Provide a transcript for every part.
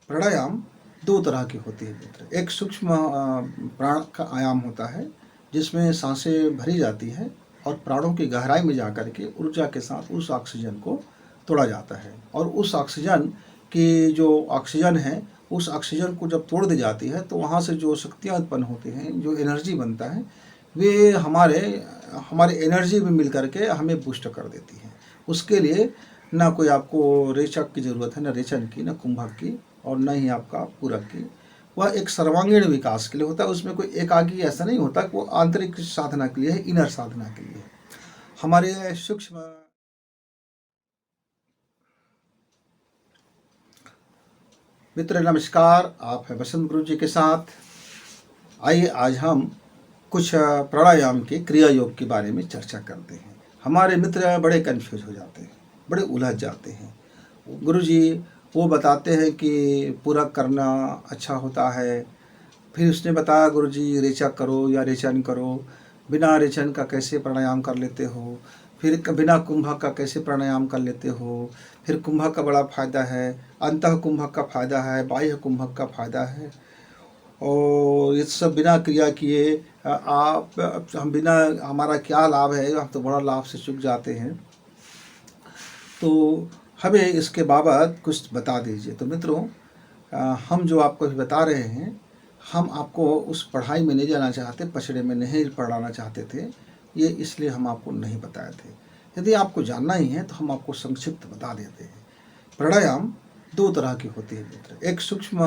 प्राणायाम दो तरह की होती है मित्र। एक सूक्ष्म प्राण का आयाम होता है जिसमें सांसें भरी जाती हैं और प्राणों की गहराई में जाकर के ऊर्जा के साथ उस ऑक्सीजन को तोड़ा जाता है, और उस ऑक्सीजन की जो ऑक्सीजन है उस ऑक्सीजन को जब तोड़ दी जाती है तो वहाँ से जो शक्तियाँ उत्पन्न होती हैं, जो एनर्जी बनता है, वे हमारे हमारे एनर्जी में मिल करके हमें बूस्ट कर देती हैं। उसके लिए ना कोई आपको रेचक की ज़रूरत है, ना रेचन की, ना कुंभक की, और न ही आपका पूरक की। वह एक सर्वांगीण विकास के लिए होता है। उसमें कोई एकाकी ऐसा नहीं होता कि वो आंतरिक साधना के लिए है, इनर साधना के लिए है। हमारे सूक्ष्म मित्र नमस्कार, आप हैं बसंत गुरु जी के साथ। आइए आज हम कुछ प्राणायाम के क्रिया योग के बारे में चर्चा करते हैं। हमारे मित्र बड़े कंफ्यूज हो जाते हैं, बड़े उलझ जाते हैं। गुरु जी वो बताते हैं कि पूरक करना अच्छा होता है, फिर उसने बताया गुरु जी रेचक करो या रेचन करो, बिना रेचन का कैसे प्राणायाम कर लेते हो, फिर बिना कुंभक का कैसे प्राणायाम कर लेते हो, फिर कुंभक का बड़ा फ़ायदा है, अंतः कुंभक का फ़ायदा है, बाह्य कुंभक का फ़ायदा है, और ये सब बिना क्रिया किए आप हम बिना हमारा क्या लाभ है, हम तो बड़ा लाभ से चूक जाते हैं। तो हमें इसके बाबत कुछ बता दीजिए। तो मित्रों, हम जो आपको अभी बता रहे हैं, हम आपको उस पढ़ाई में नहीं जाना चाहते, पछड़े में नहीं पढ़ाना चाहते थे, ये इसलिए हम आपको नहीं बताए थे। यदि आपको जानना ही है तो हम आपको संक्षिप्त बता देते हैं। प्राणायाम दो तरह की होती है मित्र। एक सूक्ष्म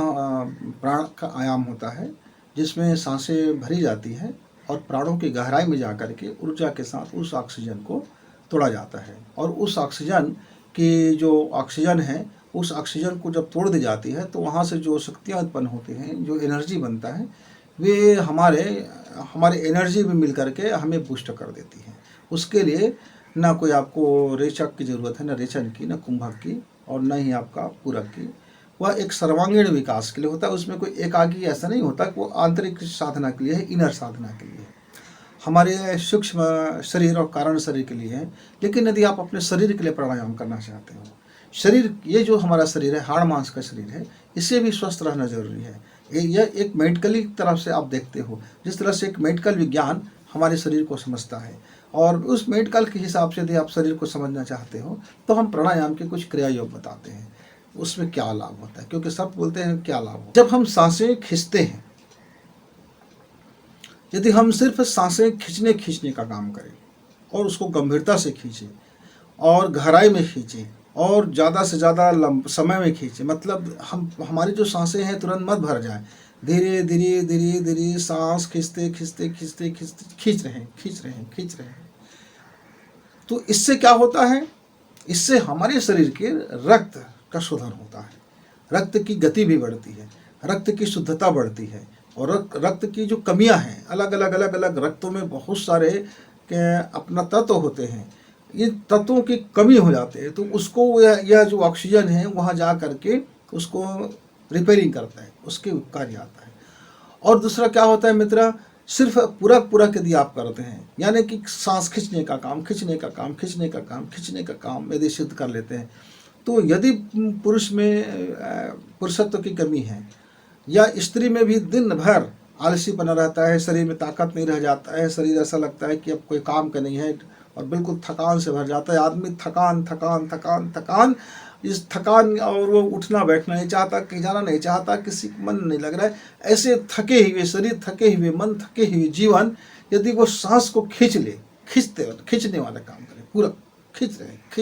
प्राण का आयाम होता है जिसमें सांसें भरी जाती हैं और प्राणों की गहराई में जाकर के ऊर्जा के साथ उस ऑक्सीजन को तोड़ा जाता है, और उस ऑक्सीजन की जो ऑक्सीजन है उस ऑक्सीजन को जब तोड़ दी जाती है तो वहाँ से जो शक्तियाँ उत्पन्न होती हैं, जो एनर्जी बनता है, वे हमारे एनर्जी में मिल करके हमें बूस्ट कर देती हैं। उसके लिए ना कोई आपको रेचक की ज़रूरत है, ना रेचन की, ना कुंभक की, और न ही आपका पूरक की। वह एक सर्वांगीण विकास के लिए होता है। उसमें कोई एकाकी ऐसा नहीं होता कि वो आंतरिक साधना के लिए है, इनर साधना के लिए है। हमारे सूक्ष्म शरीर और कारण शरीर के लिए है। लेकिन यदि आप अपने शरीर के लिए प्राणायाम करना चाहते हो, शरीर, ये जो हमारा शरीर है, हाड़ मांस का शरीर है, इसे भी स्वस्थ रहना जरूरी है। यह एक मेडिकली तरफ से आप देखते हो, जिस तरह से एक मेडिकल विज्ञान हमारे शरीर को समझता है, और उस मेडिकल के हिसाब से यदि आप शरीर को समझना चाहते हो तो हम प्राणायाम के कुछ क्रिया योग बताते हैं, उसमें क्या लाभ होता है। क्योंकि सब बोलते हैं क्या लाभ हो। जब हम सांसें खींचते हैं, यदि हम सिर्फ सांसें खींचने का काम करें और उसको गंभीरता से खींचें और गहराई में खींचें और ज़्यादा से ज़्यादा समय में खींचें, मतलब हमारी जो सांसें हैं तुरंत मत भर जाए, धीरे धीरे धीरे धीरे सांस खींचते खींचते खींचते खींचते खींच रहे हैं। तो इससे क्या होता है, इससे हमारे शरीर के रक्त का शोधन होता है, रक्त की गति भी बढ़ती है, रक्त की शुद्धता बढ़ती है, और रक्त की जो कमियां हैं, अलग अलग रक्तों में बहुत सारे अपना तत्व होते हैं, ये तत्वों की कमी हो जाते हैं, तो उसको यह जो ऑक्सीजन है वहाँ जा करके उसको रिपेयरिंग करता है, उसके कार्य आता है। और दूसरा क्या होता है मित्र, सिर्फ पूरक यदि आप करते हैं, यानी कि सांस खींचने का काम यदि सिद्ध कर लेते हैं, तो यदि पुरुष में पुरुषत्व की कमी है, या स्त्री में भी दिन भर आलसी बना रहता है, शरीर में ताकत नहीं रह जाता है, शरीर ऐसा लगता है कि अब कोई काम का नहीं है, और बिल्कुल थकान से भर जाता है आदमी, थकान, इस थकान, और वो उठना बैठना नहीं चाहता, कहीं जाना नहीं चाहता, किसी को मन नहीं लग रहा है। ऐसे थके हुए शरीर, थके हुए मन, थके हुए जीवन, यदि वो सांस को खींचने वाला काम करे, पूरा खींच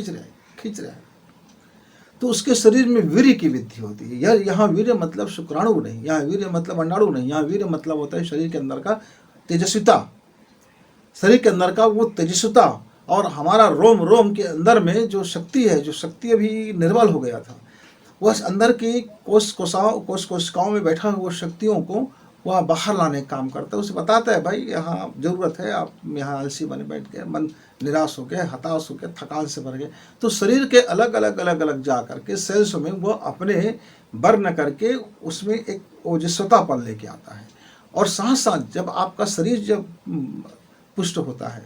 रहे हैं, तो उसके शरीर में वीर्य की वृद्धि होती है। यार यहाँ वीर्य मतलब शुक्राणु नहीं, यहाँ वीर्य मतलब अंडाणु नहीं, यहाँ वीर्य मतलब होता है शरीर के अंदर का तेजस्विता, शरीर के अंदर का वो तेजस्विता, और हमारा रोम रोम के अंदर में जो शक्ति है, जो शक्ति अभी निर्बल हो गया था, वह अंदर की कोशिकाओं में बैठा हुआ शक्तियों को वह बाहर लाने का काम करता है। उसे बताता है भाई यहाँ ज़रूरत है, आप यहाँ आलसी बने बैठ गए, मन निराश हो गए, हताश हो गए, थकान से भर गए, तो शरीर के अलग अलग जा करके सेल्स में वह अपने बर्न करके उसमें एक ओजस्वतापन लेके आता है। और साथ साथ जब आपका शरीर जब पुष्ट होता है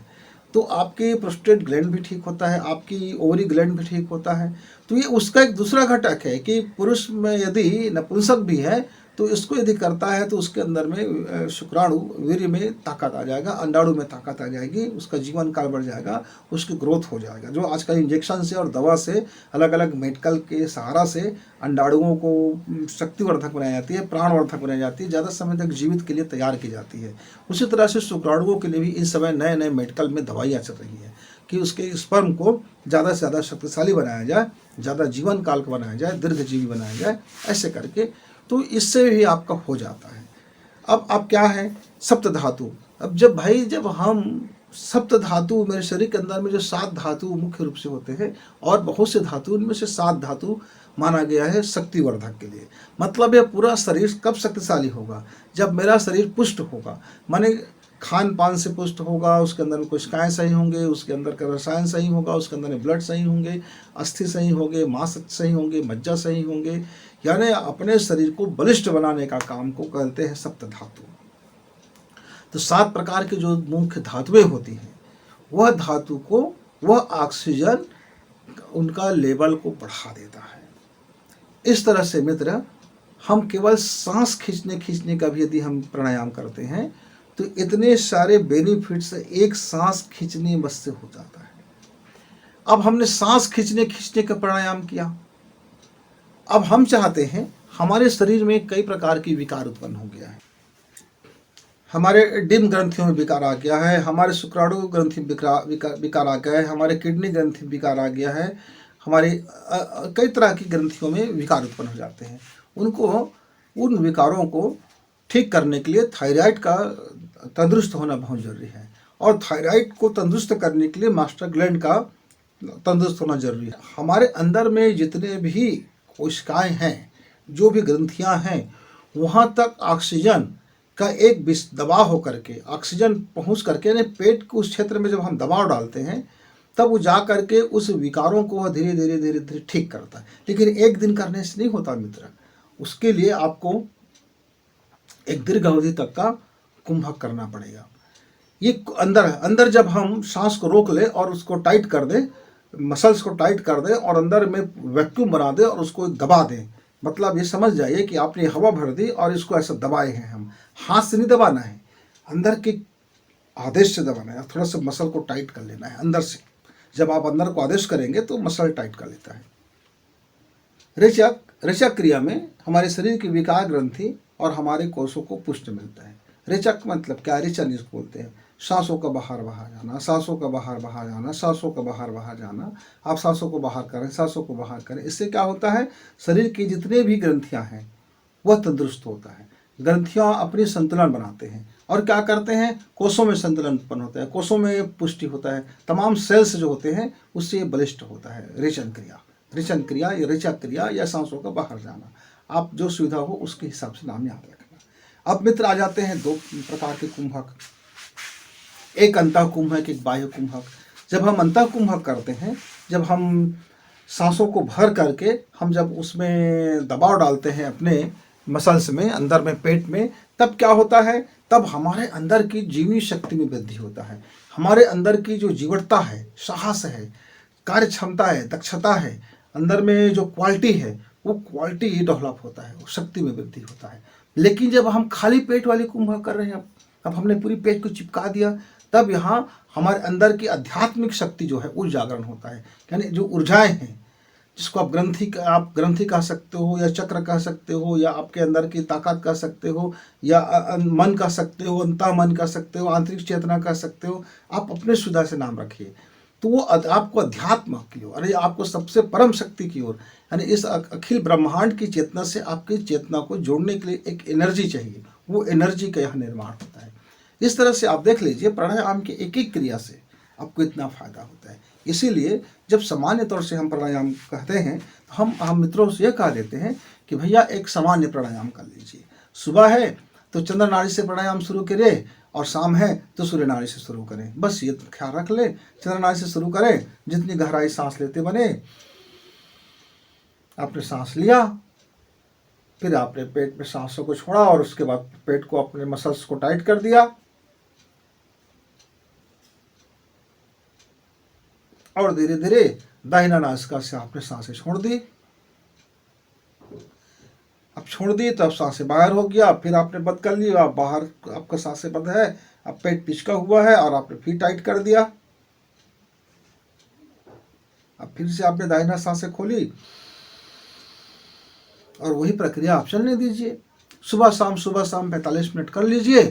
तो आपकी प्रोस्टेट ग्लैंड भी ठीक होता है, आपकी ओवरी ग्लैंड भी ठीक होता है। तो ये उसका एक दूसरा घटक है कि पुरुष में यदि नपुंसक भी है तो इसको यदि करता है तो उसके अंदर में शुक्राणु वीर्य में ताकत आ जाएगा, अंडाणु में ताकत आ जाएगी, उसका जीवन काल बढ़ जाएगा, उसकी ग्रोथ हो जाएगा। जो आजकल इंजेक्शन से और दवा से, अलग अलग मेडिकल के सहारा से अंडाणुओं को शक्तिवर्धक बनाई जाती है, प्राणवर्धक बनाई जाती है, ज़्यादा समय तक जीवित के लिए तैयार की जाती है। उसी तरह से शुक्राणुओं के लिए भी इस समय नए नए मेडिकल में दवाइयाँ चल रही हैं कि उसके स्पर्म को ज़्यादा से ज़्यादा शक्तिशाली बनाया जाए, ज़्यादा जीवन काल का बनाया जाए, दीर्घजीवी बनाया जाए, ऐसे करके। तो इससे भी आपका हो जाता है। अब क्या है, सप्त धातु। अब जब हम सप्त धातु, मेरे शरीर के अंदर में जो 7 धातु मुख्य रूप से होते हैं और बहुत से धातु, उनमें से 7 धातु माना गया है शक्तिवर्धक के लिए। मतलब यह पूरा शरीर कब शक्तिशाली होगा, जब मेरा शरीर पुष्ट होगा, माने खान पान से पुष्ट होगा, उसके अंदर में कोशिकाएं सही होंगे, उसके अंदर का रसायन सही होगा, उसके अंदर में ब्लड सही होंगे, अस्थि सही होंगे, मांस सही होंगे, मज्जा सही होंगे, यानी अपने शरीर को बलिष्ठ बनाने का काम को कहते हैं सप्त धातु। तो 7 प्रकार की जो मुख्य धातुएं होती हैं, वह धातु को, वह ऑक्सीजन उनका लेवल को बढ़ा देता है। इस तरह से मित्र, हम केवल सांस खींचने का भी यदि हम प्राणायाम करते हैं तो इतने सारे बेनिफिट्स एक सांस खींचने बस से हो जाता है। अब हमने सांस खींचने का प्राणायाम किया, अब हम चाहते हैं, हमारे शरीर में कई प्रकार की विकार उत्पन्न हो गया है, हमारे डिम्ब ग्रंथियों में विकार आ गया है, हमारे शुक्राणु ग्रंथि विकार आ गया है, हमारे किडनी ग्रंथि विकार आ गया है, हमारे कई तरह की ग्रंथियों में विकार उत्पन्न हो जाते हैं। उन विकारों को ठीक करने के लिए थायराइड का तंदुरुस्त होना बहुत जरूरी है, और थायराइड को तंदुरुस्त करने के लिए मास्टर ग्लैंड का तंदुरुस्त होना जरूरी है। हमारे अंदर में जितने भी कोशिकाएं हैं, जो भी ग्रंथियां हैं, वहाँ तक ऑक्सीजन का एक दबाव होकर के, ऑक्सीजन पहुँच करके, यानी पेट के उस क्षेत्र में जब हम दबाव डालते हैं तब वो जा करके उस विकारों को धीरे धीरे ठीक करता है। लेकिन एक दिन करने से नहीं होता मित्र, उसके लिए आपको एक दीर्घ अवधि तक का कुंभक करना पड़ेगा। ये अंदर जब हम सांस को रोक ले और उसको टाइट कर दे, मसल्स को टाइट कर दे और अंदर में वैक्यूम बना दे और उसको दबा दें, मतलब ये समझ जाइए कि आपने हवा भर दी और इसको ऐसा दबाए हैं। हम हाथ से नहीं दबाना है, अंदर के आदेश से दबाना है, थोड़ा सा मसल को टाइट कर लेना है अंदर से। जब आप अंदर को आदेश करेंगे तो मसल टाइट कर लेता है। रेचक क्रिया में हमारे शरीर की विकार ग्रंथि और हमारे कोषों को पुष्ट मिलता है। रेचक मतलब क्या, रेचन जिसको बोलते हैं, सांसों का बाहर जाना, सांसों का बाहर जाना, सांसों का बाहर जाना। आप सांसों को बाहर करें, सांसों को बाहर करें, इससे क्या होता है, शरीर की जितने भी ग्रंथियां हैं वह तंदुरुस्त होता है। ग्रंथियां अपनी संतुलन बनाते हैं और क्या करते हैं, कोषों में संतुलन उत्पन्न होता है, कोषों में पुष्टि होता है, तमाम सेल्स जो होते हैं उससे बलिष्ठ होता है। रेचन क्रिया या रेचक क्रिया या सांसों का बाहर जाना, आप जो सुविधा हो उसके हिसाब से नाम याद रखना। अब मित्र आ जाते हैं 2 प्रकार के कुंभक, एक अंतः कुंभक, एक बाह्य कुंभक। जब हम अंतः कुंभक करते हैं, जब हम सांसों को भर करके हम जब उसमें दबाव डालते हैं अपने मसल्स में, अंदर में, पेट में, तब क्या होता है, तब हमारे अंदर की जीवनी शक्ति में वृद्धि होता है। हमारे अंदर की जो जीवटता है, साहस है, कार्य क्षमता है, दक्षता है, अंदर में जो क्वालिटी है, वो क्वालिटी डेवलप होता है, वो शक्ति में वृद्धि होता है। लेकिन जब हम खाली पेट वाले कुंभक कर रहे हैं, अब हमने पूरी पेट को चिपका दिया, तब यहाँ हमारे अंदर की आध्यात्मिक शक्ति जो है वो जागरण होता है। यानी जो ऊर्जाएं हैं, जिसको आप ग्रंथि कह सकते हो, या चक्र कह सकते हो, या आपके अंदर की ताकत कह सकते हो, या मन कह सकते हो, अंतः मन कह सकते हो, आंतरिक चेतना कह सकते हो, आप अपने सुविधा से नाम रखिए। तो वो आपको अध्यात्म की ओर, अरे आपको सबसे परम शक्ति की ओर, यानी इस अखिल ब्रह्मांड की चेतना से आपकी चेतना को जोड़ने के लिए एक एनर्जी चाहिए, वो एनर्जी का यहाँ निर्माण होता है। इस तरह से आप देख लीजिए, प्राणायाम की एक एक क्रिया से आपको इतना फायदा होता है। इसीलिए जब सामान्य तौर से हम प्राणायाम कहते हैं तो हम मित्रों से यह कह देते हैं कि भैया एक सामान्य प्राणायाम कर लीजिए। सुबह है तो चंद्र नाड़ी से प्राणायाम शुरू करें, और शाम है तो सूर्य नाड़ी से शुरू करें। बस ये ख्याल रख ले, चंद्र नाड़ी से शुरू करें, जितनी गहराई सांस लेते बने, आपने सांस लिया, फिर आपने पेट में सांसों को छोड़ा और उसके बाद पेट को, अपने मसल्स को टाइट कर दिया, और धीरे धीरे दाहिना नासिका से आपने सांसें छोड़ दी। अब छोड़ दी तो अब सांसें बाहर हो गया, फिर आपने बंद कर लिया, बाहर आपका सांसें बंद है, अब पेट पिचका हुआ है और आपने फिर टाइट कर दिया। अब फिर से आपने दाहिना सांसें खोली और वही प्रक्रिया आप चलने दीजिए। सुबह शाम 45 मिनट कर लीजिए।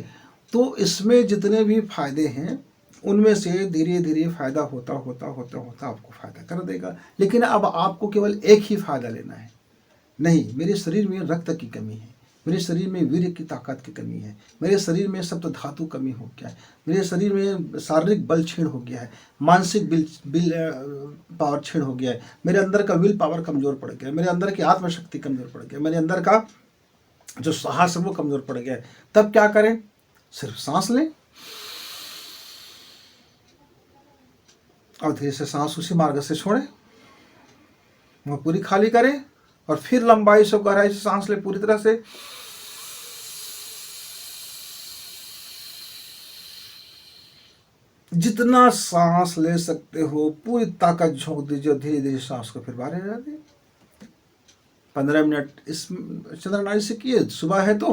तो इसमें जितने भी फायदे हैं उनमें से धीरे धीरे फायदा होता होता होता होता आपको फायदा कर देगा। लेकिन अब आपको केवल एक ही फायदा लेना है। नहीं, मेरे शरीर में रक्त की कमी है, मेरे शरीर में वीर्य की ताकत की कमी है, मेरे शरीर में सप्त धातु कमी हो गया है, मेरे शरीर में शारीरिक बल क्षीण हो गया है, मानसिक बिल पावर क्षीण हो गया है, मेरे अंदर का विल पावर कमजोर पड़ गया है, मेरे अंदर की आत्मशक्ति कमजोर पड़ गया है, मेरे अंदर का जो साहस है वो कमजोर पड़ गया है। तब क्या करें? सिर्फ सांस लें और धीरे से सांस उसी मार्ग से छोड़ें, वो पूरी खाली करें और फिर लंबाई से गहराई से सांस लें पूरी तरह से। जितना सांस ले सकते हो पूरी ताकत झोंक दीजिए और धीरे धीरे सांस को फिर बाहर ले जाइए। 15 मिनट इस चंद्र नाड़ी से किए, सुबह है तो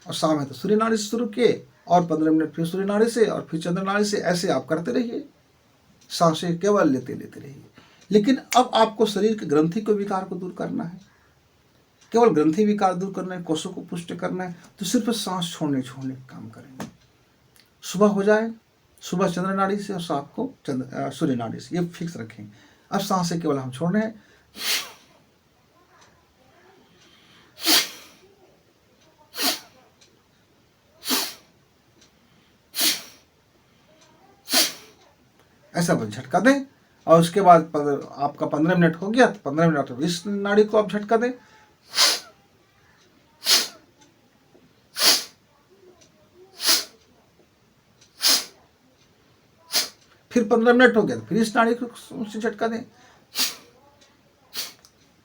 और शाम है तो सूर्य नाड़ी से शुरू किए, और 15 मिनट फिर सूर्य नाड़ी से और फिर चंद्र नाड़ी से। ऐसे आप करते रहिए, सांसें केवल लेते लेते रहिए। लेकिन अब आपको शरीर के ग्रंथि को विकार को दूर करना है, केवल ग्रंथि विकार दूर करना है, कोषों को पुष्ट करना है, तो सिर्फ सांस छोड़ने छोड़ने का काम करेंगे। सुबह हो जाए, सुबह चंद्र नाड़ी से और शाम को सूर्य नाड़ी से, ये फिक्स रखें। अब सांसें केवल हम छोड़ रहे हैं। ऐसा बस झटका दें और उसके बाद आपका 15 मिनट हो गया तो 15 मिनट इस नाड़ी को आप झटका दें। फिर 15 मिनट हो गया तो फिर इस नाड़ी को उससे झटका दें।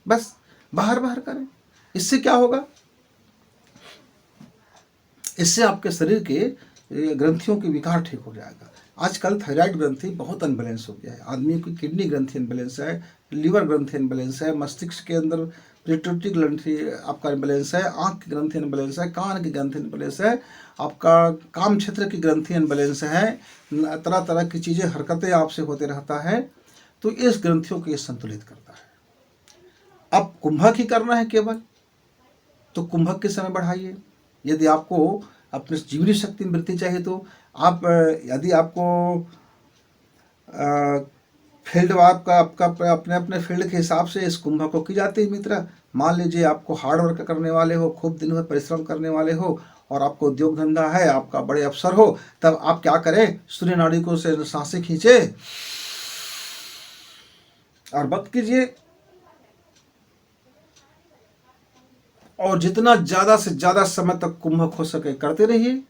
बस बाहर बाहर करें। इससे क्या होगा? इससे आपके शरीर के ग्रंथियों की विकार ठीक हो जाएगा। आजकल थायराइड ग्रंथि बहुत अनबैलेंस हो गया है, आदमी की किडनी ग्रंथि अनबैलेंस है, लीवर ग्रंथि अनबैलेंस है, मस्तिष्क के अंदर पिट्यूटरी ग्रंथि आपका अनबैलेंस है, आँख की ग्रंथि अनबैलेंस है, कान की ग्रंथि अनबैलेंस है, आपका काम क्षेत्र की ग्रंथि अनबैलेंस है, तरह तरह की चीज़ें हरकतें आपसे होते रहता है। तो इस ग्रंथियों को ये संतुलित करता है। अब कुंभक ही करना है केवल, तो कुंभक के समय बढ़ाइए। यदि आपको अपनी जीवनी शक्ति में वृद्धि चाहिए तो आप, यदि आपको फील्ड आपका अपने अपने फील्ड के हिसाब से इस कुंभक को की जाती है मित्र। मान लीजिए आपको हार्ड वर्क करने वाले हो, खूब दिन भर परिश्रम करने वाले हो और आपको उद्योग धंधा है, आपका बड़े अफसर हो, तब आप क्या करें? सूर्य नाड़ी को से सांसें खींचे और बंद कीजिए और जितना ज़्यादा से ज़्यादा समय तक कुंभक हो सके करते रहिए।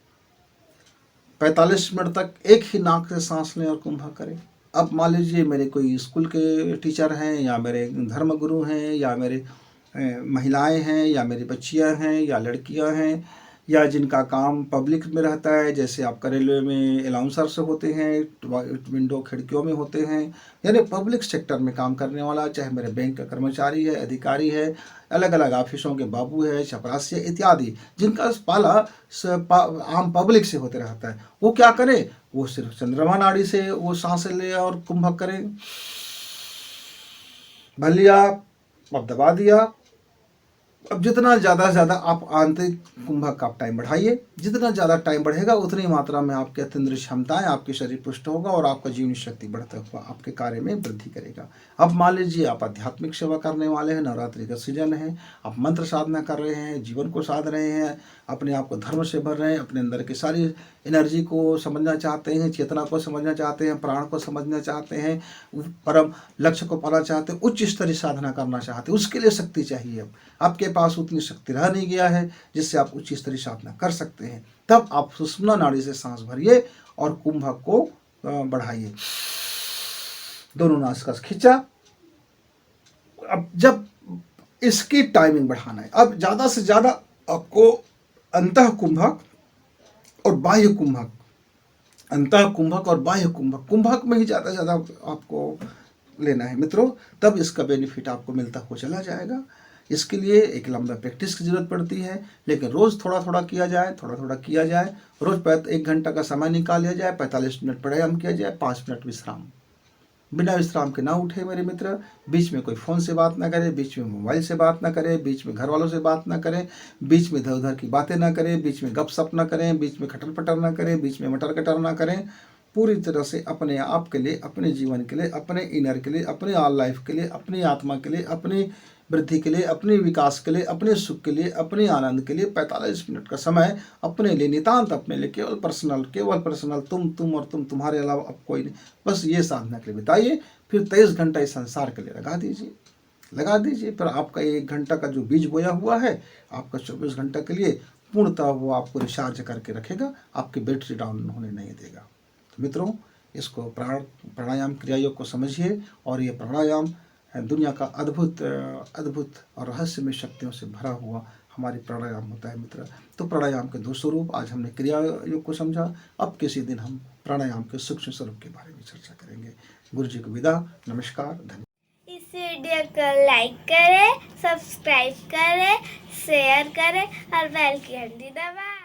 45 मिनट तक एक ही नाक से सांस लें और कुंभक करें। अब मान लीजिए मेरे कोई स्कूल के टीचर हैं या मेरे धर्म गुरु हैं या मेरे महिलाएं हैं या मेरी बच्चियां हैं या लड़कियां हैं या जिनका काम पब्लिक में रहता है, जैसे आपका रेलवे में अलाउंसर से होते हैं, विंडो खिड़कियों में होते हैं, यानी पब्लिक सेक्टर में काम करने वाला, चाहे मेरे बैंक का कर्मचारी है, अधिकारी है, अलग अलग ऑफिसों के बाबू है, चपरासी इत्यादि, जिनका पाला आम पब्लिक से होते रहता है, वो क्या करें? वो सिर्फ चंद्रमा नाड़ी से वो सांसें ले और कुंभक करें। भर लिया, अब दबा दिया। अब जितना ज़्यादा से ज़्यादा आप आंतरिक कुंभक का टाइम बढ़ाइए, जितना ज़्यादा टाइम बढ़ेगा उतनी मात्रा में आपके अत्यंत क्षमताएं, आपके शरीर पुष्ट होगा और आपका जीवनी शक्ति बढ़ता हुआ आपके कार्य में वृद्धि करेगा। अब मान लीजिए आप आध्यात्मिक सेवा करने वाले हैं, नवरात्रि का सीजन है, आप मंत्र साधना कर रहे हैं, जीवन को साध रहे हैं, अपने आप को धर्म से भर रहे हैं, अपने अंदर की सारी एनर्जी को समझना चाहते हैं, चेतना को समझना चाहते हैं, प्राण को समझना चाहते हैं, परम लक्ष्य को पाना चाहते हैं, उच्च स्तरीय साधना करना चाहते हैं, उसके लिए शक्ति चाहिए। अब आपके पास उतनी शक्ति रह नहीं गया है जिससे आप उच्च स्तरीय साधना कर सकते हैं। तब आप सुषुम्ना नाड़ी से सांस भरिए और कुंभक को बढ़ाइए। दोनों नासिका से खींचा। अब जब इसकी टाइमिंग बढ़ाना है, अब ज़्यादा से ज़्यादा आपको अंतः कुंभक और बाह्य कुंभक, अंतः कुंभक और बाह्य कुंभक, कुंभक में ही ज़्यादा से ज़्यादा आपको लेना है मित्रों, तब इसका बेनिफिट आपको मिलता हुआ चला जाएगा। इसके लिए एक लंबा प्रैक्टिस की ज़रूरत पड़ती है, लेकिन रोज़ थोड़ा थोड़ा किया जाए, थोड़ा थोड़ा किया जाए। रोज़ 1 घंटा का समय निकाल लिया जाए, 45 मिनट प्राणायाम किया जाए, 5 मिनट विश्राम। बिना विश्राम के ना उठे मेरे मित्र, बीच में कोई फ़ोन से बात ना करे, बीच में मोबाइल से बात ना करें, बीच में घर वालों से बात ना करें, बीच में इधर उधर की बातें ना करें, बीच में गपशप ना करें, बीच में खटर पटर ना करें, बीच में मटर कटर ना करें। पूरी तरह से अपने आप के लिए, अपने जीवन के लिए, अपने इनर के लिए, अपने ऑल लाइफ के लिए, अपनी आत्मा के लिए, अपनी वृद्धि के लिए, अपने विकास के लिए, अपने सुख के लिए, अपने आनंद के लिए 45 मिनट का समय अपने लिए, नितांत अपने लिए, केवल पर्सनल, तुम और तुम, तुम्हारे अलावा अब कोई नहीं, बस ये साधना के लिए बिताइए। फिर 23 घंटा इस संसार के लिए लगा दीजिए। फिर आपका 1 घंटा का जो बीज बोया हुआ है, आपका 24 घंटा के लिए पूर्णतः वो आपको रिचार्ज करके रखेगा, आपकी बैटरी डाउन होने नहीं देगा। तो मित्रों, इसको प्राणायाम क्रिया योग को समझिए, और ये प्राणायाम दुनिया का अद्भुत और रहस्यमय शक्तियों से भरा हुआ हमारी प्राणायाम होता है मित्र। तो प्राणायाम के 2 स्वरूप, आज हमने क्रिया योग को समझा, अब किसी दिन हम प्राणायाम के सूक्ष्म स्वरूप के बारे में चर्चा करेंगे। गुरु जी को विदा, नमस्कार, धन्यवाद। इस वीडियो को लाइक करें, सब्सक्राइब करें, शेयर करें और बेल की घंटी दबाएं।